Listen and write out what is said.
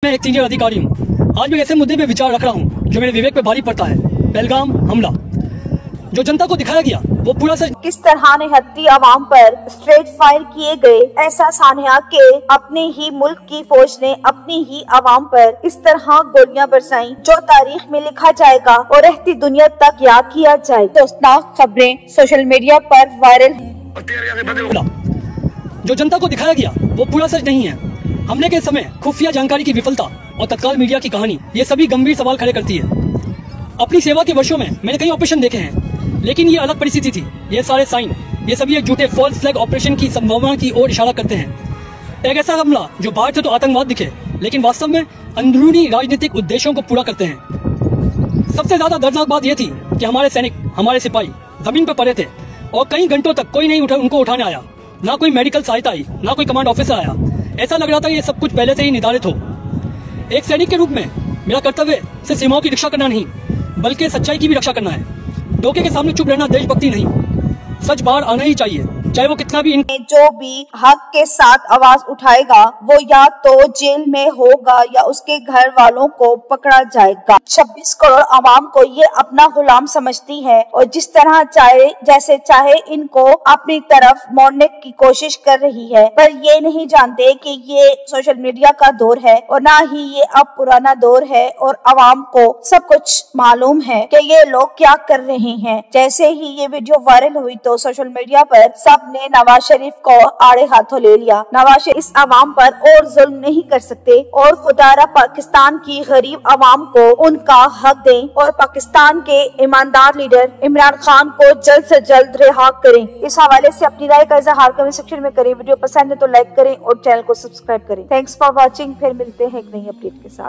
मैं एक सीनियर अधिकारी हूँ। आज मैं ऐसे मुद्दे पे विचार रख रहा हूँ जो मेरे विवेक पे भारी पड़ता है। पहलगाम हमला जो जनता को दिखाया गया वो पूरा सच। किस तरह निहत्ती आवाम पर स्ट्रेट फायर किए गए, ऐसा सान्या के अपने ही मुल्क की फौज ने अपनी ही आवाम पर इस तरह गोलियां बरसाई जो तारीख में लिखा जाएगा और रहती दुनिया तक याद किया जाए। दोस्तनाक खबरें सोशल मीडिया पर वायरल जो जनता को दिखाया गया वो पूरा सच नहीं है। हमले के समय खुफिया जानकारी की विफलता और तत्काल मीडिया की कहानी ये सभी गंभीर सवाल खड़े करती है। अपनी सेवा के वर्षों में मैंने कई ऑपरेशन देखे हैं, लेकिन ये अलग परिस्थिति थी। ये सारे साइन ये सभी एक झूठे फॉल्स फ्लैग ऑपरेशन की संभावना की ओर इशारा करते हैं। एक ऐसा हमला जो बाहर से तो आतंकवाद दिखे लेकिन वास्तव में अंदरूनी राजनीतिक उद्देश्यों को पूरा करते हैं। सबसे ज्यादा दर्दनाक बात यह थी कि हमारे सैनिक, हमारे सिपाही जमीन पर पड़े थे और कई घंटों तक कोई नहीं उनको उठाने आया। ना कोई मेडिकल सहायता आई, ना कोई कमांड ऑफिसर आया। ऐसा लग रहा था ये सब कुछ पहले से ही निर्धारित हो। एक सैनिक के रूप में मेरा कर्तव्य सिर्फ सीमाओं की रक्षा करना नहीं बल्कि सच्चाई की भी रक्षा करना है। धोखे के सामने चुप रहना देशभक्ति नहीं, सच बाहर आना ही चाहिए, चाहे वो कितना भी। जो भी हक के साथ आवाज उठाएगा वो या तो जेल में होगा या उसके घर वालों को पकड़ा जाएगा। 26 करोड़ आवाम को ये अपना गुलाम समझती है और जिस तरह चाहे जैसे चाहे इनको अपनी तरफ मोड़ने की कोशिश कर रही है, पर ये नहीं जानते कि ये सोशल मीडिया का दौर है और ना ही ये अब पुराना दौर है और आवाम को सब कुछ मालूम है कि ये लोग क्या कर रहे हैं। जैसे ही ये वीडियो वायरल हुई तो सोशल मीडिया पर सब ने नवाज शरीफ को आड़े हाथों ले लिया। नवाज शरीफ इस आवाम पर और जुल्म नहीं कर सकते और खुदारा पाकिस्तान की गरीब आवाम को उनका हक दें और पाकिस्तान के ईमानदार लीडर इमरान खान को जल्द से जल्द रिहा करें। इस हवाले से अपनी राय का इजहार कमेंट सेक्शन में करें। वीडियो पसंद है तो लाइक करें और चैनल को सब्सक्राइब करें। Thanks for watching. फिर मिलते हैं एक नई अपडेट के साथ।